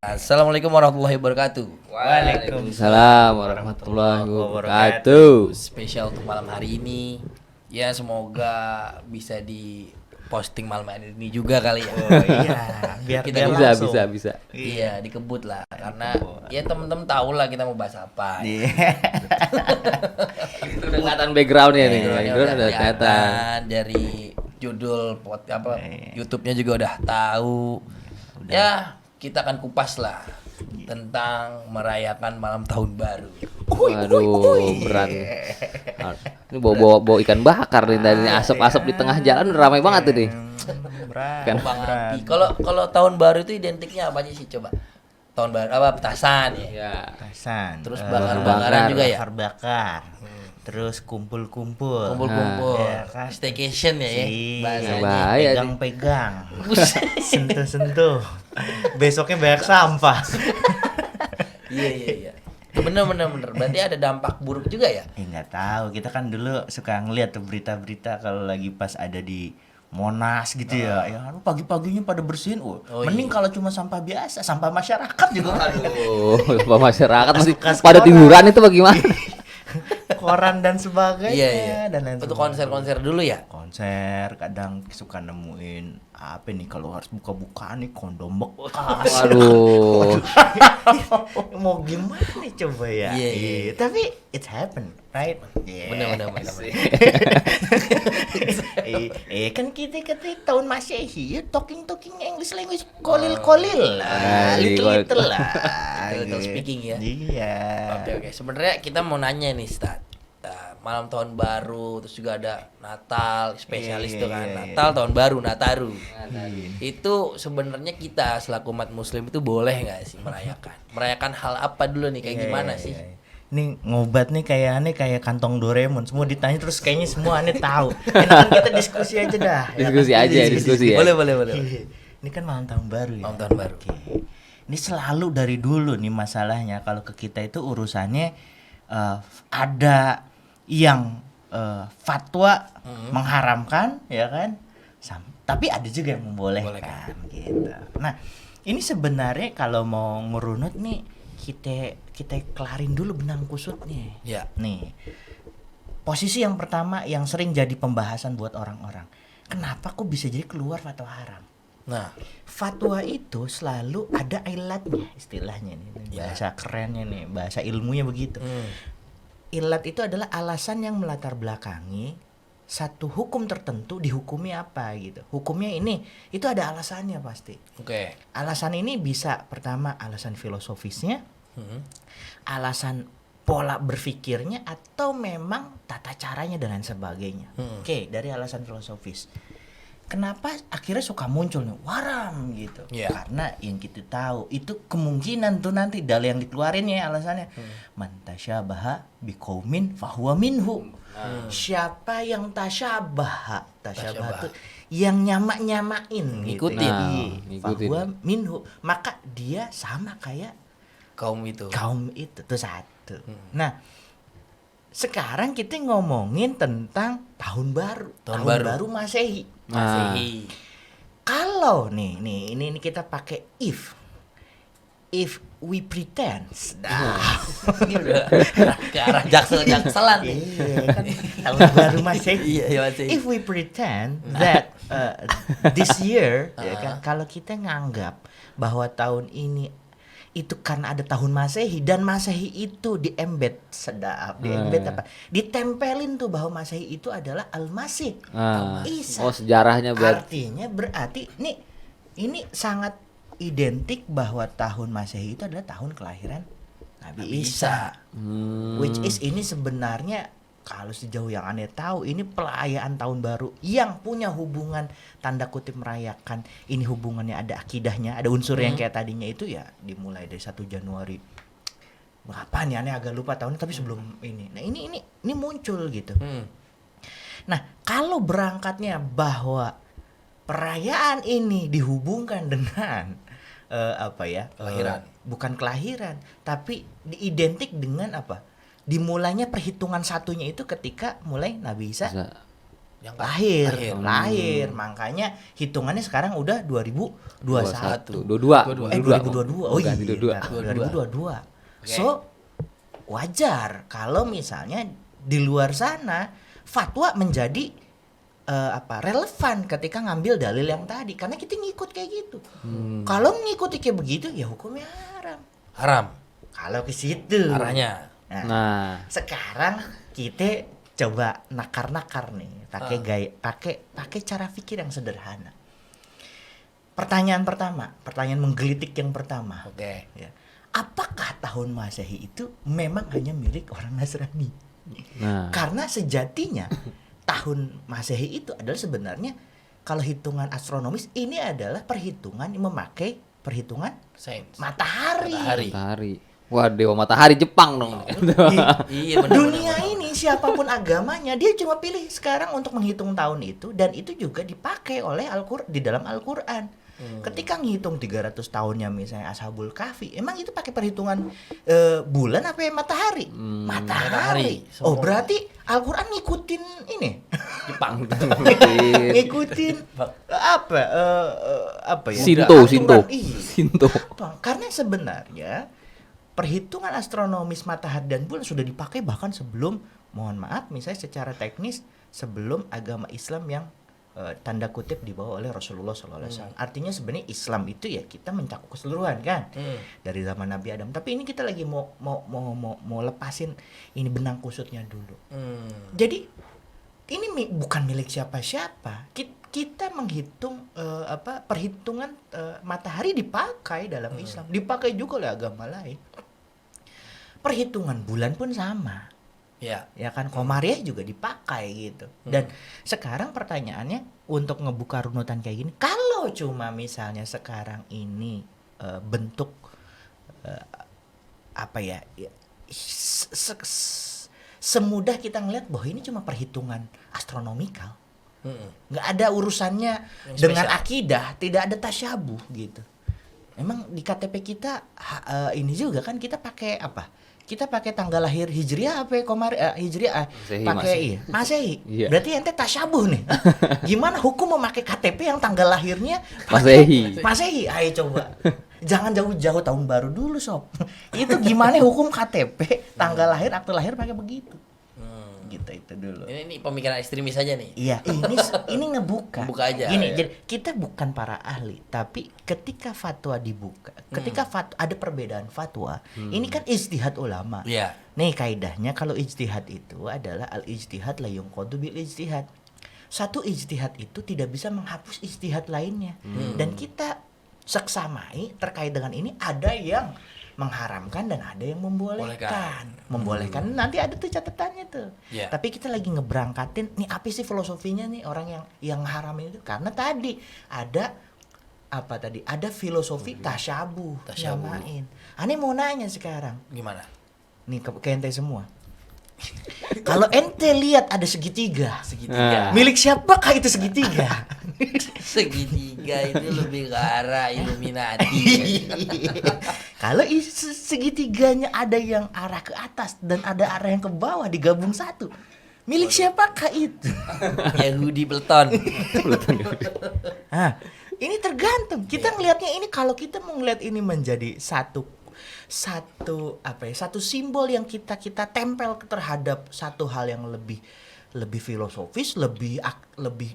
Assalamualaikum warahmatullahi wabarakatuh. Waalaikumsalam warahmatullahi wabarakatuh. Spesial untuk malam hari ini. Ya semoga bisa di posting malam hari ini juga kali ya. Oh iya, biar Kita biar Bisa. Iya dikebut lah karena ya temen-temen tahu lah kita mau bahas apa. Iya. Itu udah kelihatan backgroundnya nih. Iya, Background udah kelihatan. kelihatan dari judul YouTube-nya juga udah tahu. Ya kita akan kupas lah tentang merayakan malam tahun baru. Waduh, berat. Ini bawa ikan bakar nih tadi, asap-asap di tengah jalan udah ramai banget tuh nih. Berat. Kan. Bang Abi, kalau tahun baru itu identiknya apa aja sih coba? Tahun baru apa petasan ya? Ya. Petasan. Terus bakar-bakaran juga ya? Bakar. Terus kumpul-kumpul. Kumpul-kumpul. Ya, kan? Staycation ya? Iya, Bahasanya. bahaya. pegang-pegang. Sentuh-sentuh. Besoknya banyak sampah. Iya. Bener. Berarti ada dampak buruk juga ya? Nggak tahu, kita kan dulu suka ngeliat tuh berita-berita kalau lagi pas ada di Monas gitu ya lu pagi-paginya pada bersihin, mending iya. kalau cuma sampah biasa, sampah masyarakat juga. Aduh, masyarakat masih Bekas pada koran. tiduran itu bagaimana? Koran dan sebagainya. Iya. Dan lain Untuk sebagainya. konser-konser dulu ya? Konser kadang suka nemuin apa nih kalau harus buka-bukaan nih kondom bekas. Waduh. Mau gimana nih coba ya? Iya. Tapi it happen, right? Yeah. Bener. Kan kita tahun Masehi ya talking English language kolil lah, little lah. Little speaking ya? Iya. Oke. Sebenarnya kita mau nanya nih, Stat. Malam tahun baru, terus juga ada Natal, spesialis Iya, tuh kan. iya. Natal, tahun baru, Nataru. Itu sebenarnya kita selaku umat muslim itu boleh nggak sih merayakan? Merayakan hal apa dulu nih, kayak gimana sih? Ini ngobat nih kayak kantong Doraemon, semua ditanya terus kayaknya semua aneh tahu. Enakan kita diskusi aja dah. Diskusi aja, diskusi ya. Boleh. Iya. Ini kan malam tahun baru ya. Malam tahun baru. Oke. Ini selalu dari dulu nih masalahnya kalau ke kita itu urusannya ada yang fatwa mengharamkan ya kan. Tapi ada juga yang membolehkan gitu. Nah, ini sebenarnya kalau mau merunut nih kita kelarin dulu benang kusutnya. Ya. Nih. Posisi yang pertama yang sering jadi pembahasan buat orang-orang. Kenapa kok bisa jadi keluar fatwa haram? Nah, Fatwa itu selalu ada ilatnya istilahnya nih. Bahasa kerennya nih, bahasa ilmunya begitu. Ilat itu adalah alasan yang melatar belakangi satu hukum tertentu dihukumi apa gitu. Hukumnya ini, itu ada alasannya pasti. oke. Alasan ini bisa pertama alasan filosofisnya, alasan pola berpikirnya atau memang tata caranya dan lain sebagainya. Oke, dari alasan filosofis. Kenapa akhirnya suka muncul nih waram gitu? Iya. Karena yang kita tahu itu kemungkinan tuh nanti dalil yang dikeluarin ya alasannya. Man tasyabaha biqaumin fahuwa minhum. Siapa yang tasyabaha tuh yang nyamain Ngikutin. gitu. Ngikutin. Fahuwa minhu, maka dia sama kayak Kaum itu. kaum itu tuh satu. Nah, sekarang kita ngomongin tentang tahun baru. Tahun Tahun baru. baru Masehi. Masehi. Kalau nih ini kita pakai if we pretend. Ini udah ke arah jaksel-jakselan nih. Iya kan tahun baru Masehi. Iya, Masehi. If we pretend that this year ya kan kalau kita nganggap bahwa tahun ini itu karena ada tahun Masehi dan Masehi itu diembed apa? Ditempelin tuh bahwa Masehi itu adalah Al-Masih. Isa. Oh, sejarahnya berarti. Artinya berarti ini sangat identik bahwa tahun Masehi itu adalah tahun kelahiran Nabi Isa. Which is ini sebenarnya kalau sejauh yang aneh tahu ini perayaan tahun baru yang punya hubungan tanda kutip merayakan. Ini hubungannya ada akidahnya, ada unsur yang kayak tadinya itu ya dimulai dari 1 Januari. Berapa nih aneh agak lupa tahunnya tapi sebelum ini. Nah, ini muncul gitu. Nah, kalau berangkatnya bahwa perayaan ini dihubungkan dengan Kelahiran. Bukan kelahiran, tapi diidentik dengan apa? Dimulainya perhitungan satunya itu ketika mulai Nabi Isa Yang lahir. Makanya hitungannya sekarang udah 2021. 22. 2022. Oh iya, ganti 22. 2022. Oke. So wajar kalau misalnya di luar sana fatwa menjadi relevan ketika ngambil dalil yang tadi, karena kita ngikut kayak gitu. Kalau ngikuti kayak begitu ya hukumnya Haram kalau ke situ arahnya. Nah, sekarang kita coba nakar-nakar nih, pakai cara pikir yang sederhana. Pertanyaan menggelitik yang pertama. Oke. Ya. Apakah tahun Masehi itu memang hanya milik orang Nasrani? nah. Karena sejatinya tahun Masehi itu adalah sebenarnya kalau hitungan astronomis ini adalah perhitungan yang memakai perhitungan Sains. matahari. Matahari. Wah, dewa matahari Jepang dong. Iya benar. Dunia ini siapapun agamanya dia cuma pilih sekarang untuk menghitung tahun itu, dan itu juga dipakai oleh di dalam Al-Qur'an. Ketika ngitung 300 tahunnya misalnya Ashabul Kahfi, emang itu pakai perhitungan bulan apa ya matahari? Matahari. Oh, Semua. berarti Al-Qur'an ngikutin ini. Jepang. Ngikutin apa ya? Sinto. Aturan. Iya. Sinto. Karena sebenarnya perhitungan astronomis matahari dan bulan sudah dipakai bahkan sebelum, mohon maaf misalnya secara teknis, sebelum agama Islam yang tanda kutip dibawa oleh Rasulullah SAW. Artinya sebenarnya Islam itu ya kita mencakup keseluruhan kan, dari zaman Nabi Adam. Tapi ini kita lagi mau lepasin ini benang kusutnya dulu. Jadi ini bukan milik siapa-siapa. Kita menghitung perhitungan matahari dipakai dalam Islam, dipakai juga oleh agama lain. Perhitungan bulan pun sama. Ya kan, Komariah juga dipakai gitu. Dan sekarang pertanyaannya untuk ngebuka runutan kayak gini, kalau cuma misalnya sekarang ini bentuk semudah kita ngelihat bahwa ini cuma perhitungan astronomikal, nggak ada urusannya Yang dengan spesial. akidah, tidak ada tasyabuh gitu. Emang di KTP kita ini juga kan kita pakai apa? Kita pakai tanggal lahir Hijriah apa ya? Hijriah pakai Masehi. Iya. Berarti ente tasyabuh nih. Gimana hukum memakai KTP yang tanggal lahirnya Masehi? Ayo coba. Jangan jauh-jauh tahun baru dulu, sob. Itu gimana hukum KTP tanggal lahir, akte lahir pakai begitu. Gitu itu dulu. Ini pemikiran ekstremis aja nih. Iya, ini ngebuka. Buka aja. Gini, Ya. jadi kita bukan para ahli, tapi ketika fatwa dibuka, ketika ada perbedaan fatwa, ini kan ijtihad ulama. Iya. Nih kaidahnya kalau ijtihad itu adalah al-ijtihad la yunqadu bil ijtihad. Satu ijtihad itu tidak bisa menghapus ijtihad lainnya. Dan kita seksamai terkait dengan ini, ada yang mengharamkan dan ada yang membolehkan. Membolehkan nanti ada tuh catatannya tuh. Yeah. Tapi kita lagi ngeberangkatin nih apa sih filosofinya nih orang yang haram itu? Karena tadi ada ada filosofi tasyabuh. Nyamain. Ane mau nanya sekarang. Gimana? Nih ke ente semua. Kalau ente lihat ada segitiga, Segitiga. milik siapakah itu segitiga? Segitiga itu lebih ke arah Illuminati. Kalau segitiganya ada yang arah ke atas dan ada arah yang ke bawah digabung satu, milik siapakah itu? Yahudi Belton. Nah, ini tergantung. Kita ngelihatnya ini, kalau kita mau ngelihat ini menjadi satu simbol yang kita tempel terhadap satu hal yang lebih filosofis, lebih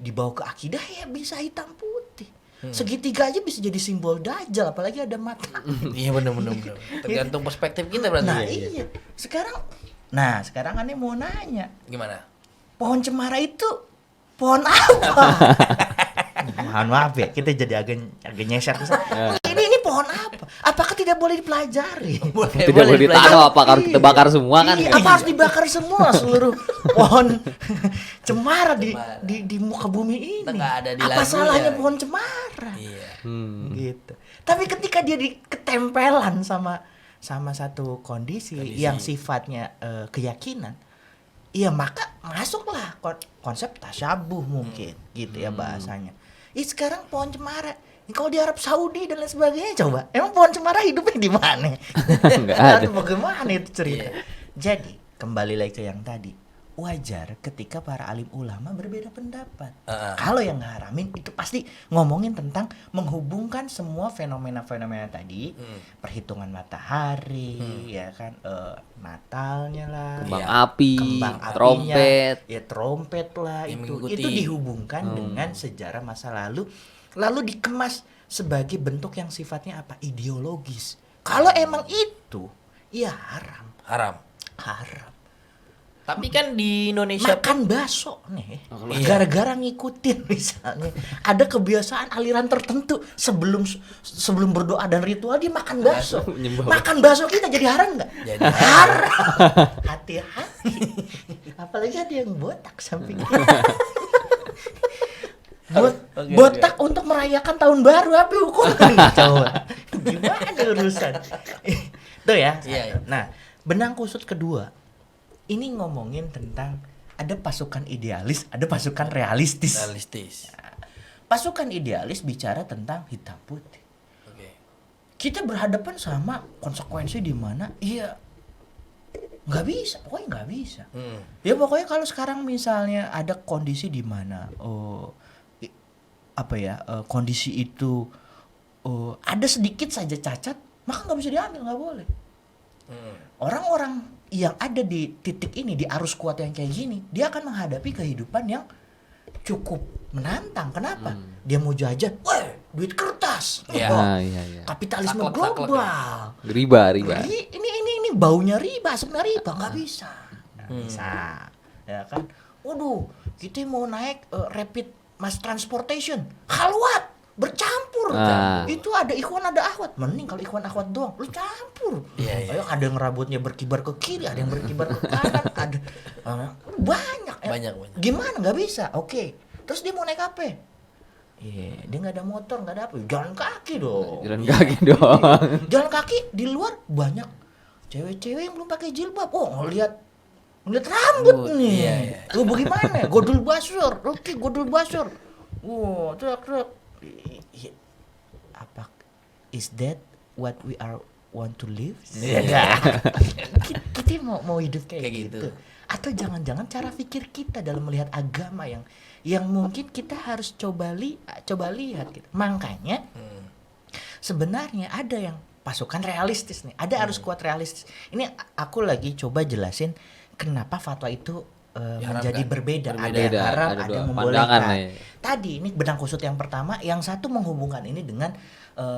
dibawa ke akidah, ya bisa hitam putih. Segitiga aja bisa jadi simbol dajjal, apalagi ada mata. Iya benar. Tergantung perspektif kita berarti. Nah, ya. iya. Sekarang Ane mau nanya, Gimana? pohon cemara itu pohon apa? Mohon maaf ya, kita jadi agak nyesar ke sana. Ini pohon apa? Apakah tidak boleh dipelajari? Tidak boleh ditaruh, apa harus kita bakar semua kan? Iya, apa harus dibakar semua seluruh pohon cemara di muka bumi ini? Nggak ada di Apa lagunya. salahnya pohon cemara? Iya. Gitu. Tapi ketika dia ketempelan sama satu kondisi yang sifatnya keyakinan, iya maka masuklah konsep tasyabuh mungkin gitu ya bahasanya. Sekarang pohon cemara, kalau di Arab Saudi dan lain sebagainya, coba emang pohon cemara hidupnya di mana? Nggak ada. Bagaimana itu cerita? Jadi kembali lagi ke yang tadi, wajar ketika para alim ulama berbeda pendapat. Ah. Kalau yang ngaramin itu pasti ngomongin tentang menghubungkan semua fenomena-fenomena tadi, perhitungan matahari, ya kan, Natalnya lah, Kembang Iya. api, kembang apinya, trompet. ya trompet lah, Yang itu mengikuti. dihubungkan dengan sejarah masa lalu dikemas sebagai bentuk yang sifatnya apa, ideologis. Kalau emang itu ya haram. Tapi kan di Indonesia Makan bakso nih, Iya. gara-gara ngikutin misalnya ada kebiasaan aliran tertentu sebelum berdoa dan ritual dia makan bakso. Makan bakso kita jadi haram nggak? Jadi haram. Hati-hati. Apalagi ada yang botak samping kita. Oke, Botak untuk merayakan tahun baru apa hukumnya? Coba. Gimana urusan? Tuh ya. Iya. Nah, benang kusut kedua. Ini ngomongin tentang ada pasukan idealis, ada pasukan realistis. Pasukan idealis bicara tentang hitam putih. Oke. Kita berhadapan sama konsekuensi di mana iya nggak bisa, pokoknya nggak bisa. Ya pokoknya kalau sekarang misalnya ada kondisi di mana kondisi itu ada sedikit saja cacat, maka nggak bisa diambil, nggak boleh. Orang-orang yang ada di titik ini, di arus kuat yang kayak gini, dia akan menghadapi kehidupan yang cukup menantang. Kenapa? Dia mau jajan, weh, duit kertas. Iya. Oh, Iya. kapitalisme Saklek global. Riba. Ini baunya riba, sebenarnya riba nggak bisa. Bisa. Ya kan? Waduh, kita mau naik rapid mass transportation, khalwat, bercampur. Itu ada ikhwan ada akhwat. Mending kalau ikhwan akhwat doang, lu campur. Iya. Ayo, ada yang rambutnya berkibar ke kiri, ada yang berkibar ke kanan, ada banyak. Banyak. Gimana nggak bisa? Oke. Terus dia mau naik apa? Iya, dia nggak ada motor, nggak ada apa. Jalan kaki dong. Jalan kaki doang. Jalan kaki di luar banyak cewek-cewek yang belum pakai jilbab. Oh, ngeliat rambut nih. Iya. Lu bagaimana? Godul basur. Oke, godul basur. Wow, truk. Apa? Is that what we are want to live? Iya. Kita mau hidup kayak Kayak gitu. gitu. Atau jangan-jangan cara pikir kita dalam melihat agama yang mungkin kita harus coba lihat gitu. Makanya sebenarnya ada yang pasukan realistis nih, ada arus kuat realistis. Ini aku lagi coba jelasin kenapa fatwa itu menjadi berbeda. Ada yang haram, ada yang membolehkan. Tadi ini benang kusut yang pertama, yang satu menghubungkan ini dengan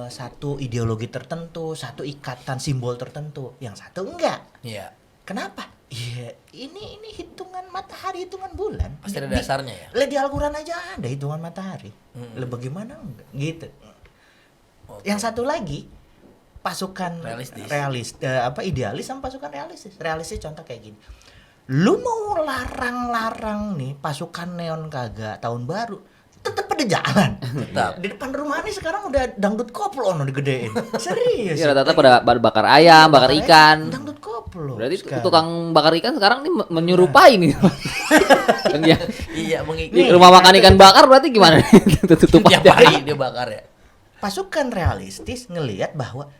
satu ideologi tertentu, satu ikatan simbol tertentu, yang satu enggak. Iya. Kenapa? Iya, ini hitungan matahari, hitungan bulan. Pasti ada dasarnya ya. Lah di Al-Qur'an aja ada hitungan matahari. Lah bagaimana enggak? Gitu. Oke. Yang satu lagi pasukan idealis sama pasukan realistis. Realistis contoh kayak gini. Lu mau larang nih pasukan neon kagak tahun baru, tetep pada jalan. Tetap. Di depan rumah nih sekarang udah dangdut koplo digedein. Serius. Iya, rata-rata pada bakar ayam, bakar ikan. Dangdut koplo. Berarti sekarang. tukang bakar ikan sekarang nih menyerupai nih. Kan dia Iya, di mengikuti. rumah makan ikan bakar berarti gimana? Tutup Tiap aja. hari dia bakar ya. Pasukan realistis ngelihat bahwa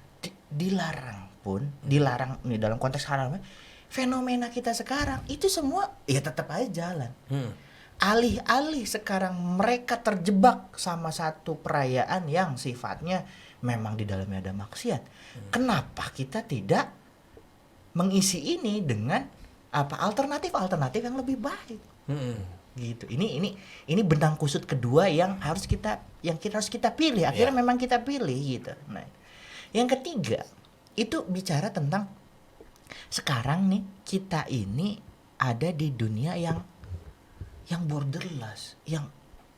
dilarang nih dalam konteks haramnya, fenomena kita sekarang itu semua ya tetap aja jalan. Alih-alih sekarang mereka terjebak sama satu perayaan yang sifatnya memang di dalamnya ada maksiat. Kenapa kita tidak mengisi ini dengan alternatif yang lebih baik? Gitu. Ini benang kusut kedua yang harus kita pilih. Akhirnya memang kita pilih gitu. Nah, yang ketiga itu bicara tentang sekarang nih kita ini ada di dunia yang borderless, yang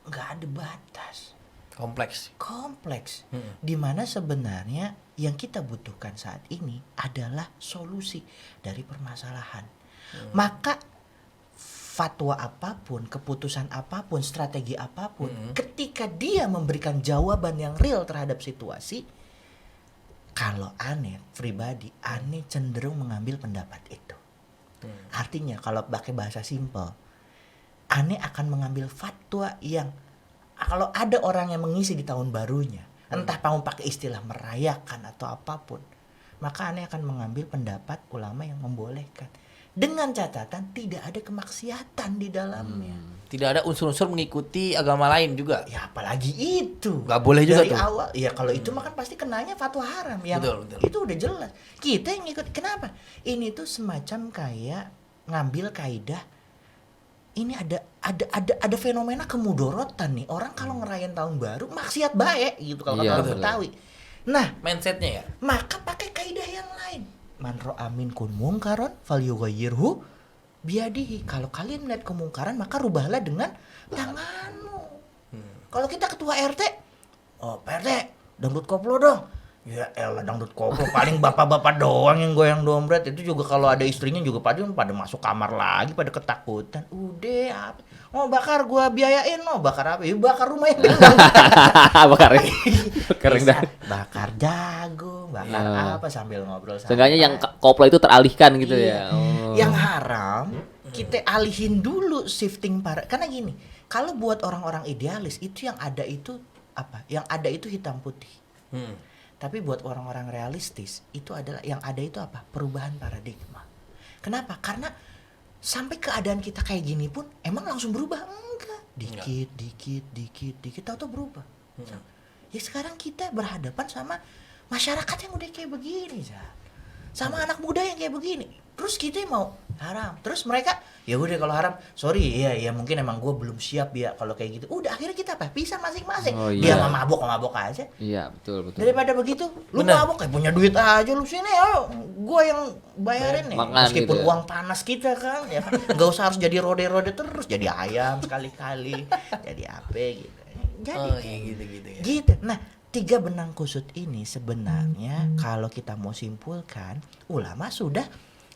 nggak ada batas, kompleks, dimana sebenarnya yang kita butuhkan saat ini adalah solusi dari permasalahan. Maka fatwa apapun, keputusan apapun, strategi apapun, ketika dia memberikan jawaban yang real terhadap situasi, kalau aneh pribadi, aneh cenderung mengambil pendapat itu. Artinya kalau pakai bahasa simpel, aneh akan mengambil fatwa yang kalau ada orang yang mengisi di tahun barunya, entah mau pakai istilah merayakan atau apapun, maka aneh akan mengambil pendapat ulama yang membolehkan. dengan catatan tidak ada kemaksiatan di dalamnya. Tidak ada unsur-unsur mengikuti agama lain juga. Ya apalagi itu. Nggak boleh juga dari tuh. awal. Ya kalau itu mah kan pasti kenanya fatwa haram. Yang Betul. itu udah jelas. Kita yang ngikut. Kenapa? Ini tuh semacam kayak ngambil kaidah. Ini ada fenomena kemudorotan nih. Orang kalau ngerayain tahun baru maksiat baik gitu kalau Iya, kata orang betul. Betawi. Nah, Mindsetnya ya. maka pakai kaidah yang lain. Man ra'a minkum munkaron falyughayyirhu biadihi. Kalau kalian melihat kemungkaran maka rubahlah dengan tanganmu. Kalau kita ketua RT, oh Pak RT, dangdut koplo dong. Ya elah dangdut koplo paling bapak-bapak doang yang goyang dompet. Itu juga kalau ada istrinya juga pada masuk kamar lagi pada ketakutan. Udah apa? Oh bakar gua biayain, oh bakar apa? Ya bakar rumah yang Bakar kering dah. bakar jagung, bakar Ya. apa sambil ngobrol Seenggaknya yang santai. koplo itu teralihkan gitu Iya. ya. Oh. Yang haram kita alihin dulu shifting karena gini, kalau buat orang-orang idealis itu yang ada itu apa? Yang ada itu hitam putih. Tapi buat orang-orang realistis itu adalah yang ada itu apa? Perubahan paradigma. Kenapa? Karena sampai keadaan kita kayak gini pun emang langsung berubah enggak? Dikit, tahu-tahu berubah. Ya sekarang kita berhadapan sama masyarakat yang udah kayak begini, sama anak muda yang kayak begini. Terus kita mau haram. Terus mereka ya udah kalau haram, sorry ya mungkin emang gue belum siap ya kalau kayak gitu. Udah akhirnya kita apa? Pisah masing-masing. Oh, Dia iya. mah mabok aja. Iya, betul. Daripada begitu, lu Bener. mabok kayak punya duit aja lu sini ya, gue yang bayarin nih. Makan Meskipun gitu ya. uang panas kita kan, ya kan, nggak usah harus jadi rode-rode terus, jadi ayam sekali-kali, jadi apa gitu. Jadi Oh iya gitu ya. gitu. Nah, 3 benang kusut ini sebenarnya kalau kita mau simpulkan, ulama sudah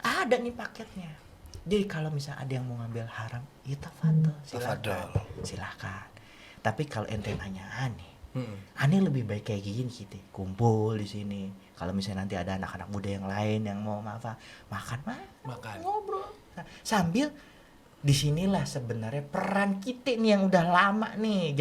ada nih paketnya. Jadi kalau misalnya ada yang mau ngambil haram, ya tafadhol, silakan. Tapi kalau ente nanya aneh lebih baik kayak gini kita kumpul di sini. Kalau misalnya nanti ada anak-anak muda yang lain yang mau makan, ngobrol. Nah, sambil disinilah sebenarnya peran kita nih yang udah lama nih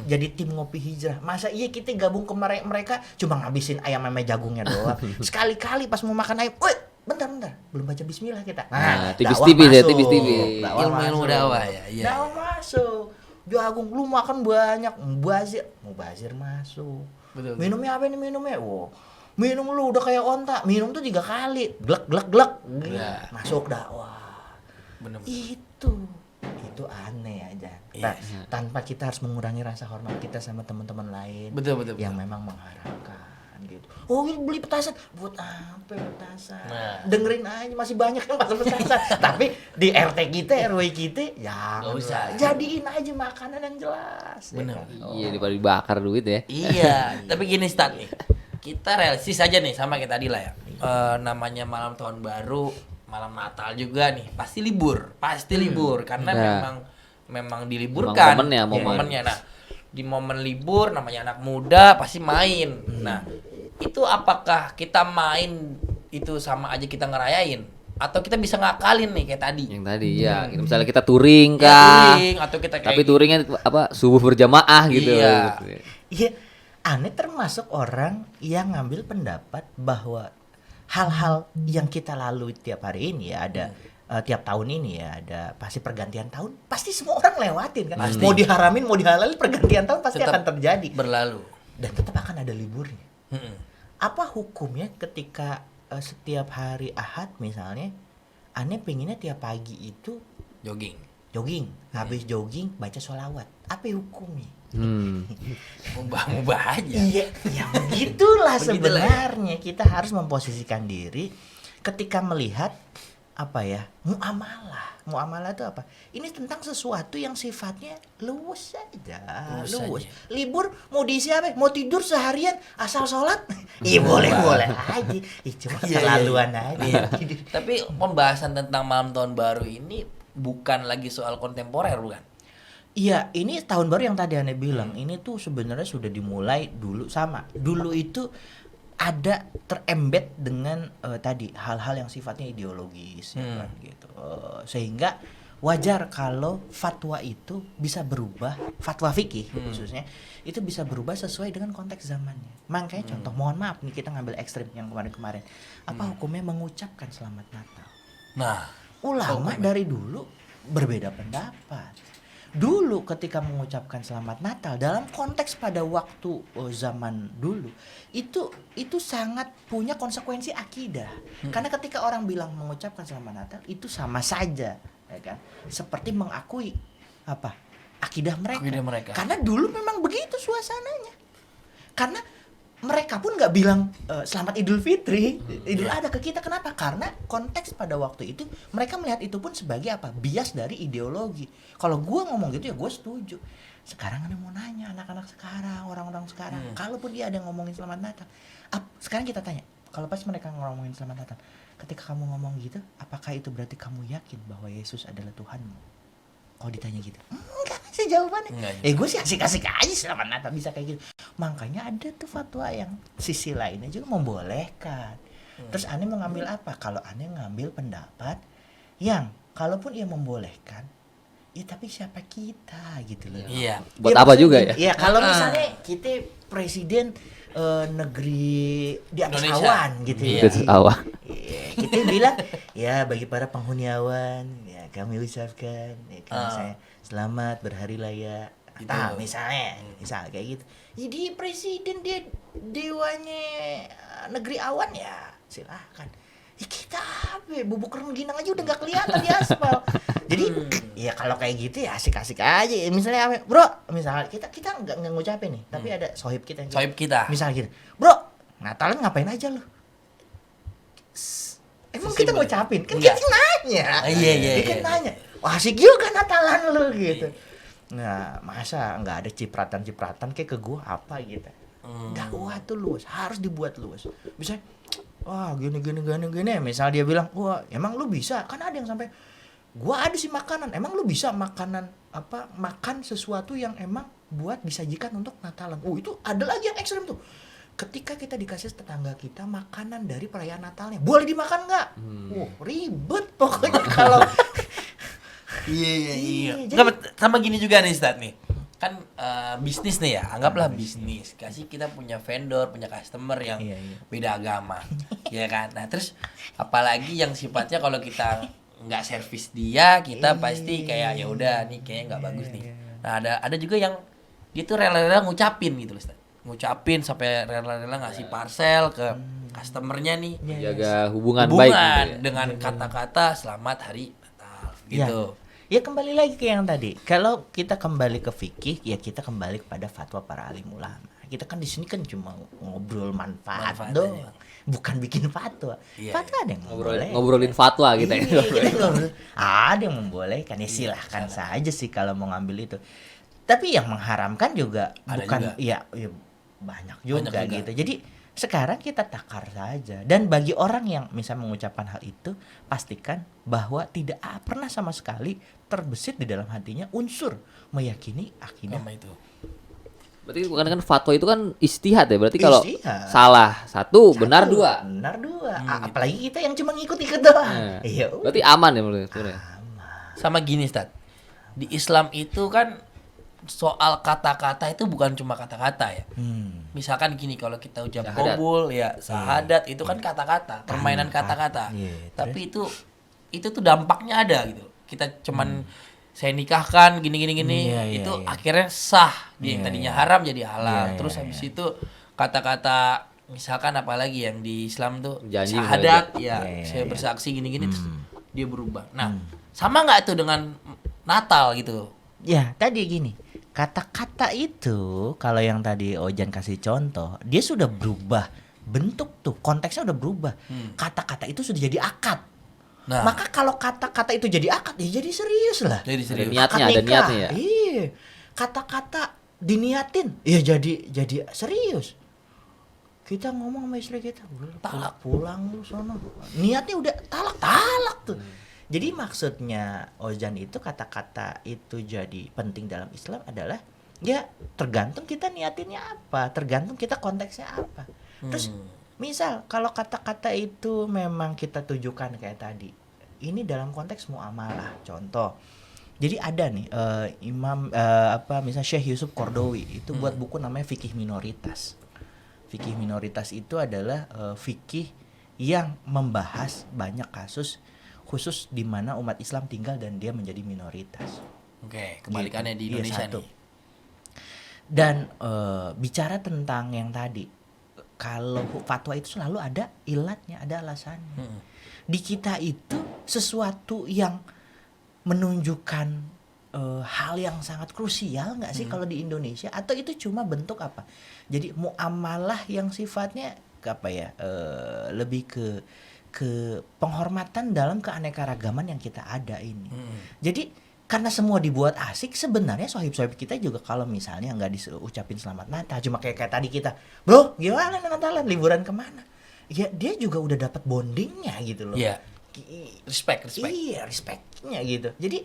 jadi tim ngopi hijrah. Masa iya kita gabung ke mereka cuma ngabisin ayam sama jagungnya doang. Sekali-kali pas mau makan ayam, woi bentar belum baca bismillah kita. Nah, dakwah tipis-tipis ya, masuk. tipis-tipis. Dakwah Ilmu-ilmu masuk. dakwah ya, iya. Dakwah masuk. Jagung lu makan banyak, mubazir masuk. Betul. Minumnya apa nih minumnya? Wow. Minum lu udah kayak onta. Minum tuh 3 kali. Glek. Iya. Masuk dakwah. Bener. Itu aneh aja. Nah, Iya. tanpa kita harus mengurangi rasa hormat kita sama teman-teman lain Betul. yang memang mengharapkan gitu. Oh, ini beli petasan. Buat apa petasan? Nah. Dengerin aja masih banyak yang pasang petasan. Tapi di RT kita, RW kita ya Nggak usah. jadiin aja makanan yang jelas. Bener. Ya kan? Iya, daripada dibakar duit ya. Iya, tapi gini Stat nih. Kita realistis aja nih sama kayak tadi lah ya. Namanya malam tahun baru, malam Natal juga nih, pasti libur karena Ya. memang diliburkan. Memang momennya. Nah, di momen libur namanya anak muda pasti main. Nah, itu apakah kita main itu sama aja kita ngerayain atau kita bisa ngakalin nih kayak tadi? Yang tadi ya, misalnya kita touring Ya, kah? touring, atau kita kayak Tapi touringnya apa? Subuh berjamaah gitu. Iya. Iya, aneh termasuk orang yang ngambil pendapat bahwa hal-hal yang kita lalui tiap hari ini ya ada tiap tahun ini ya ada pasti pergantian tahun pasti semua orang lewatin kan. Pasti. Mau diharamin mau dihalalin pergantian tahun pasti Tetap akan terjadi berlalu. dan tetap akan ada liburnya. Mm-mm. Apa hukumnya ketika setiap hari Ahad misalnya aneh pengennya tiap pagi itu jogging, habis jogging baca sholawat, apa hukumnya? Mubah aja. Iya, ya begitulah Begitulah ya. sebenarnya kita harus memposisikan diri ketika melihat apa ya muamalah itu apa? Ini tentang sesuatu yang sifatnya luwes saja, Luwes luwes. Libur mau diisi apa? Mau tidur seharian asal sholat? Iya boleh aja. Cuma Iya, keterlaluan iya. aja. Iya. Tapi pembahasan tentang malam tahun baru ini bukan lagi soal kontemporer bukan? Iya, ini tahun baru yang tadi Ane bilang, ini tuh sebenarnya sudah dimulai dulu sama. Dulu itu ada terembed dengan tadi hal-hal yang sifatnya ideologis ya kan gitu. Sehingga wajar kalau fatwa itu bisa berubah, fatwa fikih khususnya itu bisa berubah sesuai dengan konteks zamannya. Makanya contoh, mohon maaf nih kita ngambil ekstrim yang kemarin-kemarin. Apa hukumnya mengucapkan selamat Natal? Nah, ulama dari dulu berbeda pendapat. Dulu ketika mengucapkan selamat Natal dalam konteks pada waktu zaman dulu itu sangat punya konsekuensi akidah. Karena ketika orang bilang mengucapkan selamat Natal itu sama saja, ya kan? Seperti mengakui apa? Akidah mereka. Karena dulu memang begitu suasananya. Karena mereka pun nggak bilang selamat Idul Fitri, Idul Adha ke kita. Kenapa? Karena konteks pada waktu itu mereka melihat itu pun sebagai apa? Bias dari ideologi. Kalau gue ngomong gitu ya gue setuju. Sekarang ada mau nanya anak-anak sekarang, orang-orang sekarang, kalaupun dia ada yang ngomongin selamat Natal, sekarang kita tanya, kalau pas mereka ngomongin selamat Natal, ketika kamu ngomong gitu, apakah itu berarti kamu yakin bahwa Yesus adalah Tuhanmu? Kalau ditanya gitu, enggak sih jawabannya. Gue sih asik-asik aja selamat Natal bisa kayak gitu. Makanya ada tuh fatwa yang sisi lainnya juga membolehkan. Terus aneh mengambil apa? Kalau aneh ngambil pendapat yang kalaupun ia membolehkan, ya tapi siapa kita gitu loh. Iya. Buat apa juga ya? Iya, kalau misalnya kita presiden negeri di atas Indonesia. awan gitu ya. Iya. Di atas awan. Iya, kita bilang ya bagi para penghuni awan ya kami ucapkan ya kan misalnya selamat berhari raya. Gitu. Nah, misal kayak gitu. Jadi presiden dia dewanya negeri awan ya silahkan. Ya kita apa? Bubuk rengginang aja udah nggak kelihatan di aspal. Jadi ya kalau kayak gitu ya asik-asik aja. Misalnya apa? Bro, misalnya kita nggak ngucapin nih, tapi ada sohib kita yang Sohib kita. misalnya gitu. Bro, Natalan ngapain aja lu? Emang kita ngucapin? Kan Enggak. kita nanya. Iya. Dia kan nanya. Wah, asik juga Natalan lu gitu. Nah, masa nggak ada cipratan-cipratan kayak ke gua apa gitu. Dakwah tuh luas, harus dibuat luas. Bisa wah gini. Misal dia bilang, wah emang lu bisa? Kan ada yang sampai gua ada sih makanan. Emang lu bisa makanan apa? Makan sesuatu yang emang buat disajikan untuk Natalan. Oh itu ada lagi yang ekstrem tuh. Ketika kita dikasih tetangga kita makanan dari perayaan Natalnya, boleh dimakan nggak? Ribet pokoknya kalau Iya. jadi- Nggak, sama gini juga nih Ustadz nih. Kan bisnis nih ya, anggaplah bisnis. Kasih kita punya vendor, punya customer yang Iya. beda agama. Ya kan? Nah, terus apalagi yang sifatnya kalau kita nggak servis dia, kita pasti kayak ya udah nih kayaknya nggak bagus nih. Nah, ada juga yang dia tuh rela-rela ngucapin gitu loh, Ustadz. Ngucapin sampai rela-rela ngasih parcel ke customernya nih. Jaga hubungan baik gitu ya. Dengan kata-kata selamat hari Natal gitu. Ya kembali lagi ke yang tadi. Kalau kita kembali ke fikih, ya kita kembali kepada fatwa para alim ulama. Kita kan di sini kan cuma ngobrol manfaat doang, aja. bukan bikin fatwa. Iya, Fatwa ada yang membolehkan. Ngobrolin fatwa gitu ya. Iya, kita ngobrol. Ada yang membolehkan, ya silahkan saja sih kalau mau ngambil itu. Tapi yang mengharamkan juga Ada bukan, juga. ya banyak juga juga. gitu. Jadi sekarang kita takar saja. Dan bagi orang yang misalnya mengucapkan hal itu, pastikan bahwa tidak pernah sama sekali terbesit di dalam hatinya unsur meyakini akidah. Sama itu. Berarti bukan kan fatwa itu kan istihad ya. Berarti kalau Istihad. salah satu, benar Satu, dua. Benar dua. gitu. Apalagi kita yang cuma ngikut-ikut doang. Nah, Iya. berarti aman ya menurut sebenarnya. Sama gini, Ustadz. Di Islam itu kan soal kata-kata itu bukan cuma kata-kata ya. Misalkan gini, kalau kita ucap Syahadat. qabul ya sahadat itu kan kata-kata, permainan kata-kata. Iya, Tapi itu tuh dampaknya ada gitu. Kita cuman saya nikahkan gini Iya, itu iya. akhirnya sah. Dia yang Iya, tadinya iya. haram jadi halal. Iya, Terus iya, habis itu kata-kata misalkan apalagi yang di Islam tuh Janji syahadat Iya, ya, iya, saya iya. bersaksi gini-gini terus dia berubah. Nah, sama nggak tuh dengan Natal gitu? Ya, tadi gini. Kata-kata itu kalau yang tadi Ojan kasih contoh, dia sudah berubah bentuk tuh, konteksnya udah berubah. Kata-kata itu sudah jadi akad. Nah, Maka kalau kata-kata itu jadi akad, ya jadi serius lah. jadi serius. niatnya, Akad ada nikah. niatnya ya? Iya. Kata-kata diniatin, ya jadi serius. Kita ngomong sama istri kita, "Udah, Talak. pulang lu sono." Niatnya udah talak tuh. Jadi maksudnya Ojan itu kata-kata itu jadi penting dalam Islam adalah ya tergantung kita niatinnya apa, tergantung kita konteksnya apa. Terus misal kalau kata-kata itu memang kita tujukan kayak tadi, ini dalam konteks muamalah. Contoh, jadi ada nih Imam misal Syekh Yusuf Qardawi itu buat buku namanya Fikih Minoritas. Fikih minoritas itu adalah fikih yang membahas banyak kasus khusus di mana umat Islam tinggal dan dia menjadi minoritas. Oke, kebalikannya di Gitu. Iya, Indonesia satu. nih. Dan bicara tentang yang tadi, kalau fatwa itu selalu ada ilatnya, ada alasannya. Di kita itu sesuatu yang menunjukkan hal yang sangat krusial nggak sih kalau di Indonesia, atau itu cuma bentuk apa? Jadi muamalah yang sifatnya apa ya, lebih ke penghormatan dalam keanekaragaman yang kita ada ini. Jadi karena semua dibuat asik, sebenarnya sohib-sohib kita juga kalau misalnya nggak diucapin selamat Natal, cuma kayak tadi kita, bro gimana Natalan, liburan kemana? Ya dia juga udah dapat bondingnya gitu loh. Iya. Respect. Iya, respectnya gitu. Jadi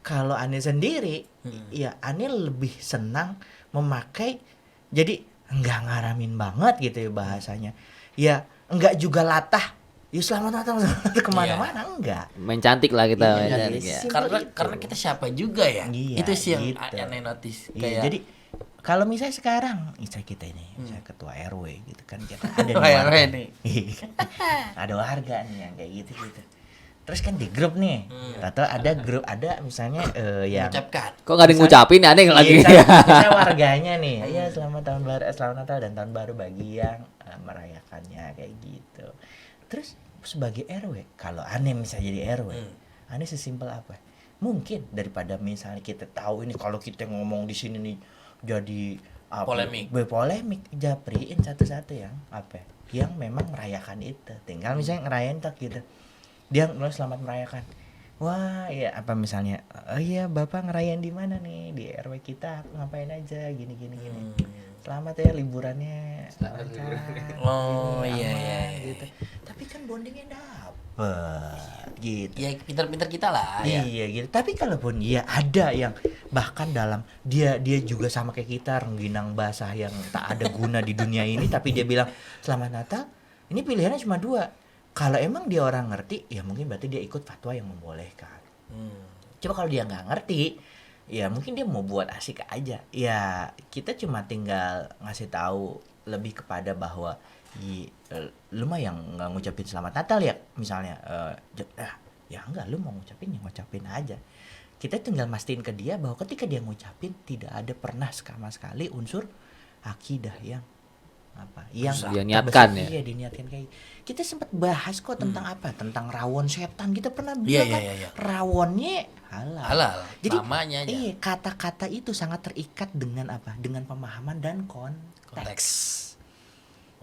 kalau Ane sendiri, ya Ane lebih senang memakai, jadi nggak ngaramin banget gitu ya bahasanya. Ya nggak juga latah. Ya selamat Natal kemana-mana, enggak. Main cantik lah kita. Iya, main iya, cantik, iya. ya. Simple Karena itu. kita siapa juga ya. Iya, Itu sih yang gitu. aneh notice. Iya, Kayak jadi kalau misalnya sekarang istri kita ini, misalnya ketua RW gitu kan, kita ada nih Ketua RW warga nih. ada warga nih yang kayak gitu. Terus kan di grup nih, atau ada grup, ada misalnya yang mengucapkan. Kok nggak ada yang ngucapin ya, aneh lagi. Iya, misalnya warganya nih, ya selamat tahun baru, selamat Natal dan tahun baru bagi yang merayakannya kayak gitu. Terus sebagai RW, kalau Ane misalnya jadi RW, Ane sesimpel apa? Mungkin daripada misalnya kita tahu ini kalau kita ngomong di sini nih jadi apa, polemik, japriin satu-satu yang apa? Yang memang merayakan itu. Tinggal misalnya ngerayain tak gitu. Dia nulis selamat merayakan. Wah, ya apa misalnya? Oh iya, Bapak ngerayain di mana nih? Di RW kita ngapain aja gini. Selamat ya liburannya. Lancar, Oh, gini, iya, aman, iya. gitu. Tapi kan bondingnya dapet gitu. Ya pinter-pinter kita lah ya. Iya gitu. Tapi kalaupun ya ada yang bahkan dalam dia juga sama kayak kita, rengginang basah yang tak ada guna di dunia ini, tapi dia bilang selamat Natal. Ini pilihannya cuma dua. Kalau emang dia orang ngerti, ya mungkin berarti dia ikut fatwa yang membolehkan. Coba kalau dia nggak ngerti, ya mungkin dia mau buat asik aja. Ya kita cuma tinggal ngasih tahu lebih kepada bahwa lu mah yang nggak ngucapin selamat Natal ya misalnya, ya enggak, lu mau ngucapin ya ngucapin aja. Kita tinggal mastiin ke dia bahwa ketika dia ngucapin tidak ada pernah sama sekali unsur akidah yang apa yang Dia niatkan ya. Iya, diniatkan kayak gitu. Kita sempat bahas kok tentang apa, tentang rawon setan. Kita pernah Iya, bilang kan iya. rawonnya halal. Halal. Jadi Namanya aja. iya, kata-kata itu sangat terikat dengan apa, dengan pemahaman dan konteks.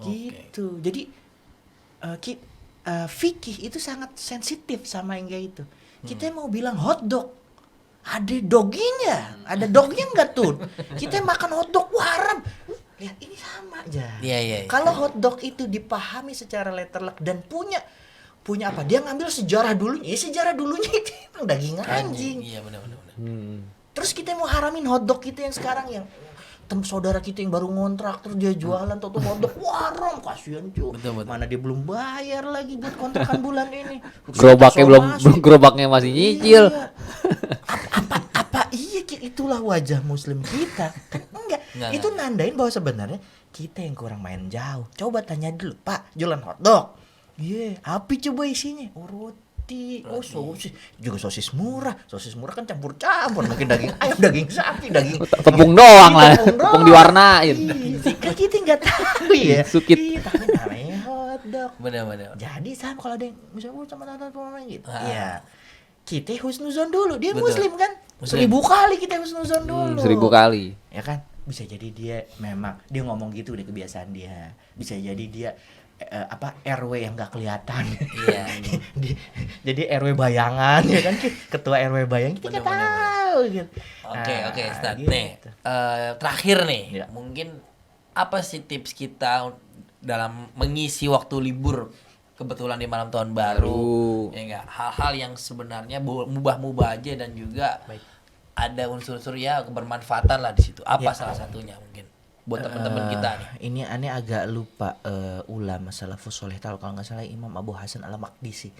Gitu. Jadi fikih itu sangat sensitif sama yang kayak itu. Kita mau bilang hotdog, ada doginya, ada dognya enggak tuh? Kita makan hotdog haram. Lihat ini sama aja. Iya. Kalau hotdog itu dipahami secara letterlek dan punya apa? Dia ngambil sejarah dulunya. Ya sejarah dulunya itu emang daging anjing. Iya benar. Terus kita mau haramin hotdog kita yang sekarang yang saudara kita yang baru ngontrak terus dia jualan tuh hotdog, wah haram, kasihan cuy. Betul. Mana dia belum bayar lagi buat kontrakan bulan ini. Gerobaknya masih nyicil. Iya. Apa iya itulah wajah muslim kita. Enggak. Itu nandain bahwa sebenarnya kita yang kurang main jauh. Coba tanya dulu, Pak, jualan hotdog. Iya, api coba isinya. Oh, roti. Oh, sosis. Juga sosis murah. Sosis murah kan campur-campur. Mungkin daging ayam, daging sapi, daging Tepung doang lah. Tepung Tepung doang. diwarnain. Kan kita nggak tahu ya. Sukit. Iya, tapi namanya hotdog. Benar. Jadi sama kalau ada yang misalnya sama tante gitu. Ah. Iya. Kita husnuzon dulu. Dia Betul. muslim kan? Muslim. 1000 kali kita husnuzon dulu. 1000 kali. Ya kan? Bisa jadi dia memang dia ngomong gitu udah kebiasaan dia. Bisa jadi dia RW yang nggak kelihatan. Iya. Jadi RW bayangan ya kan, ketua RW bayang kita nggak Bener. tahu gitu. Oke, Ustaz. Gitu. Nih, terakhir nih, Ya. mungkin apa sih tips kita dalam mengisi waktu libur kebetulan di malam tahun baru? Ya enggak, hal-hal yang sebenarnya mubah-mubah aja dan juga ada unsur-unsur ya kebermanfaatan lah di situ. Apa salah satunya mungkin buat teman-teman kita nih? Ini aneh agak lupa ulama salafus soleh kalau nggak salah Imam Abu Hasan al-Maqdisi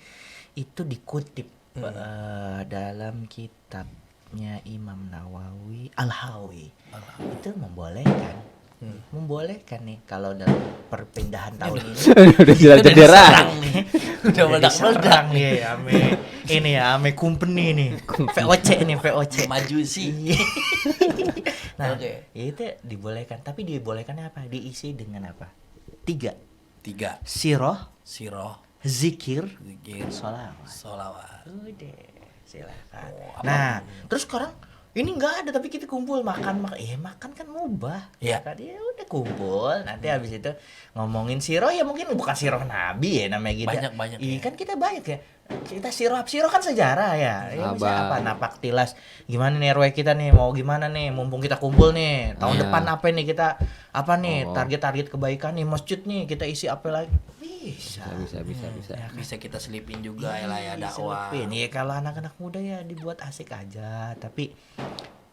itu dikutip dalam kitabnya Imam Nawawi Al-Hawi itu membolehkan membolehkan nih kalau dalam perpindahan tahun ini Udah jelas cedera. Diserang nih. Udah udah meledak-meledak diserang nih ame ini ya ame company nih VOC nih VOC maju sih. nah Oke. ya itu dibolehkan tapi dibolehkannya apa diisi dengan apa 3 3 siroh siroh, zikir zikir, sholawat sholawat. udah silakan Oh, apa nah terus sekarang ini nggak ada tapi kita kumpul makan makan kan mubah Iya. kan ya udah kumpul nanti habis itu ngomongin siroh ya mungkin bukan siroh nabi ya namanya gitu Banyak iya ya. kan kita banyak ya kita siroh kan sejarah ya misalnya Abang. apa napak tilas gimana nih RW kita nih mau gimana nih mumpung kita kumpul nih tahun Iya. depan apa nih kita apa nih Oh. target kebaikan nih masjid nih kita isi apa lagi bisa Bisa. Bisa kita selipin juga ya lah ya dakwah. Selipin. Ya kalau anak-anak muda ya dibuat asik aja, tapi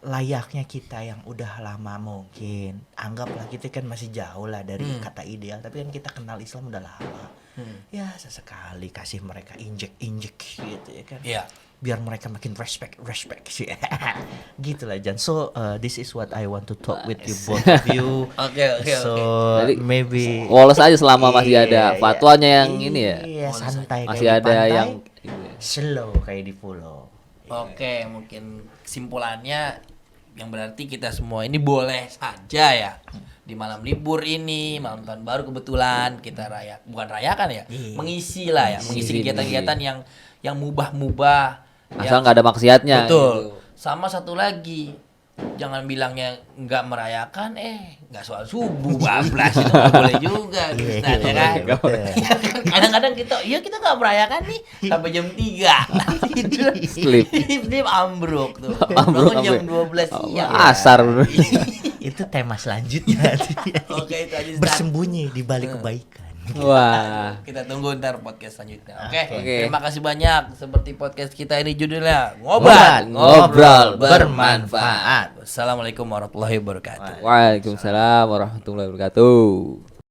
layaknya kita yang udah lama mungkin anggaplah kita kan masih jauh lah dari kata ideal, tapi kan kita kenal Islam udah lama. Ya sesekali kasih mereka injek gitu ya kan. Iya. Biar mereka makin respect sih. Gitu lah Jan. So this is what I want to talk with you both of you. Oke. So Jadi, maybe Woles aja selama masih ada Iya, fatwanya yang ini ya. Iya, santai Masih kayak di ada pantai, yang slow kayak di pulau. Oke, mungkin kesimpulannya yang berarti kita semua ini boleh saja ya di malam libur ini, malam tahun baru kebetulan kita bukan rayakan ya, Iya. mengisi lah ya, mengisi kegiatan-kegiatan yang mubah-mubah. asal nggak ada maksiatnya. Betul. gitu. Sama satu lagi, jangan bilangnya nggak merayakan, nggak sholat subuh, bablas itu nggak boleh juga, Ustaz, ya kan? Kadang-kadang kita nggak merayakan nih sampai jam 3 nanti tidur, Sleep. sleep ambruk tuh, Ambruk bangun jam sampai- 12 siang. Asar. Itu tema selanjutnya. Oke, itu aja, Ustaz. Bersembunyi di balik kebaikan. Wah. Kita tunggu ntar podcast selanjutnya. Oke. Oke. Terima kasih banyak. Seperti podcast kita ini judulnya Ngobrol bermanfaat. Wassalamualaikum warahmatullahi wabarakatuh. Waalaikumsalam warahmatullahi wabarakatuh.